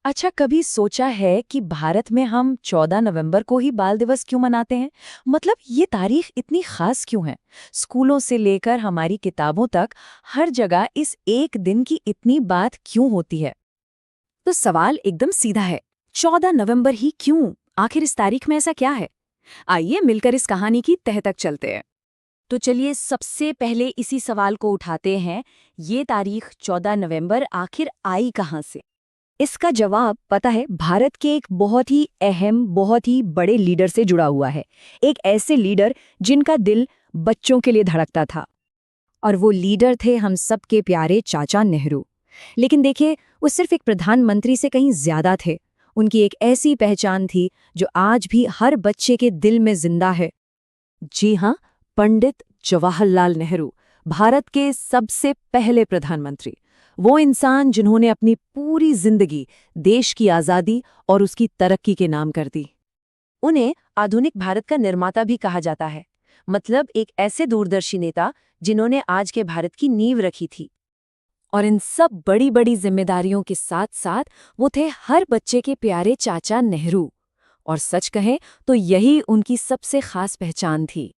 अच्छा, कभी सोचा है कि भारत में हम 14 नवंबर को ही बाल दिवस क्यों मनाते हैं? मतलब ये तारीख इतनी खास क्यों है? स्कूलों से लेकर हमारी किताबों तक हर जगह इस एक दिन की इतनी बात क्यों होती है? तो सवाल एकदम सीधा है। 14 नवंबर ही क्यों? आखिर इस तारीख में ऐसा क्या है? आइए मिलकर इस कहानी की तह तक चलते हैं। तो चलिए सबसे पहले इसी सवाल को उठाते हैं। ये तारीख 14 नवंबर आखिर आई कहाँ से? इसका जवाब पता है, भारत के एक बहुत ही अहम, बहुत ही बड़े लीडर से जुड़ा हुआ है। एक ऐसे लीडर जिनका दिल बच्चों के लिए धड़कता था। और वो लीडर थे हम सबके प्यारे चाचा नेहरू। लेकिन देखिए, वो सिर्फ एक प्रधानमंत्री से कहीं ज्यादा थे। उनकी एक ऐसी पहचान थी जो आज भी हर बच्चे के दिल में जिंदा है। जी हाँ, पंडित जवाहरलाल नेहरू, भारत के सबसे पहले प्रधानमंत्री। वो इंसान जिन्होंने अपनी पूरी जिंदगी देश की आज़ादी और उसकी तरक्की के नाम कर दी। उन्हें आधुनिक भारत का निर्माता भी कहा जाता है। मतलब एक ऐसे दूरदर्शी नेता जिन्होंने आज के भारत की नींव रखी थी। और इन सब बड़ी बड़ी जिम्मेदारियों के साथ साथ वो थे हर बच्चे के प्यारे चाचा नेहरू। और सच कहें तो यही उनकी सबसे खास पहचान थी।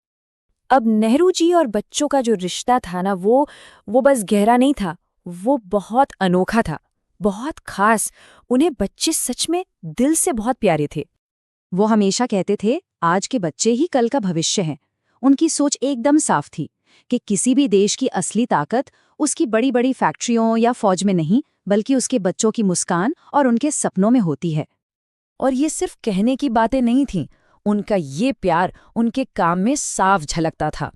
अब नेहरू जी और बच्चों का जो रिश्ता था ना, वो बस गहरा नहीं था, वो बहुत अनोखा था, बहुत खास। उन्हें बच्चे सच में दिल से बहुत प्यारे थे। वो हमेशा कहते थे, आज के बच्चे ही कल का भविष्य हैं। उनकी सोच एकदम साफ थी कि किसी भी देश की असली ताकत उसकी बड़ी बड़ी फैक्ट्रियों या फौज में नहीं, बल्कि उसके बच्चों की मुस्कान और उनके सपनों में होती है। और ये सिर्फ कहने की बातें नहीं थीं, उनका ये प्यार उनके काम में साफ झलकता था।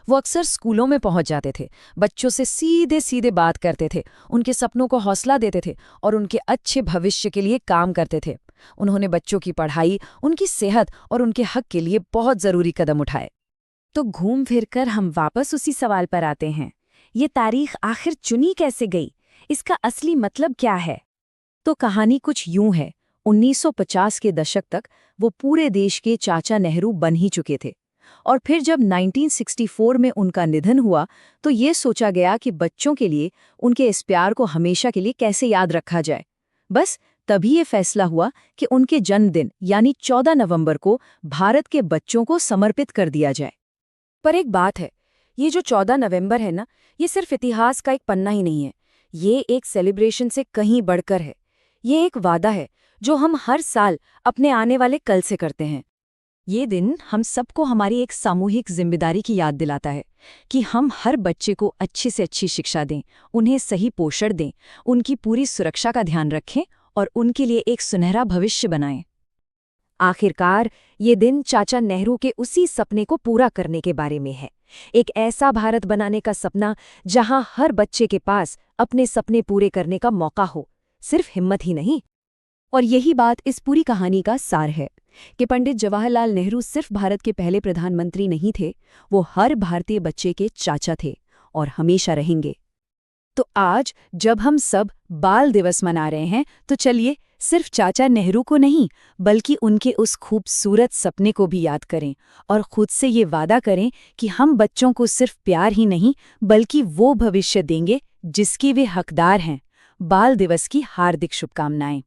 वो अक्सर स्कूलों में पहुंच जाते थे, बच्चों से सीधे सीधे बात करते थे, उनके सपनों को हौसला देते थे और उनके अच्छे भविष्य के लिए काम करते थे। उन्होंने बच्चों की पढ़ाई, उनकी सेहत और उनके हक के लिए बहुत ज़रूरी कदम उठाए। तो घूम फिरकर हम वापस उसी सवाल पर आते हैं, ये तारीख आखिर चुनी कैसे गई? इसका असली मतलब क्या है? तो कहानी कुछ यूं है। 1950 के दशक तक वो पूरे देश के चाचा नेहरू बन ही चुके थे। और फिर जब 1964 में उनका निधन हुआ, तो ये सोचा गया कि बच्चों के लिए उनके इस प्यार को हमेशा के लिए कैसे याद रखा जाए। बस तभी ये फैसला हुआ कि उनके जन्मदिन यानी 14 नवंबर को भारत के बच्चों को समर्पित कर दिया जाए। पर एक बात है, ये जो 14 नवंबर है ना, ये सिर्फ इतिहास का एक पन्ना ही नहीं है। ये एक सेलिब्रेशन से कहीं बढ़कर है। ये एक वादा है जो हम हर साल अपने आने वाले कल से करते हैं। ये दिन हम सबको हमारी एक सामूहिक जिम्मेदारी की याद दिलाता है कि हम हर बच्चे को अच्छी से अच्छी शिक्षा दें, उन्हें सही पोषण दें, उनकी पूरी सुरक्षा का ध्यान रखें और उनके लिए एक सुनहरा भविष्य बनाएं। आखिरकार ये दिन चाचा नेहरू के उसी सपने को पूरा करने के बारे में है। एक ऐसा भारत बनाने का सपना जहां हर बच्चे के पास अपने सपने पूरे करने का मौका हो, सिर्फ हिम्मत ही नहीं। और यही बात इस पूरी कहानी का सार है कि पंडित जवाहरलाल नेहरू सिर्फ भारत के पहले प्रधानमंत्री नहीं थे, वो हर भारतीय बच्चे के चाचा थे और हमेशा रहेंगे। तो आज जब हम सब बाल दिवस मना रहे हैं, तो चलिए सिर्फ चाचा नेहरू को नहीं, बल्कि उनके उस खूबसूरत सपने को भी याद करें और खुद से ये वादा करें कि हम बच्चों को सिर्फ प्यार ही नहीं, बल्कि वो भविष्य देंगे जिसके वे हकदार हैं। बाल दिवस की हार्दिक शुभकामनाएं।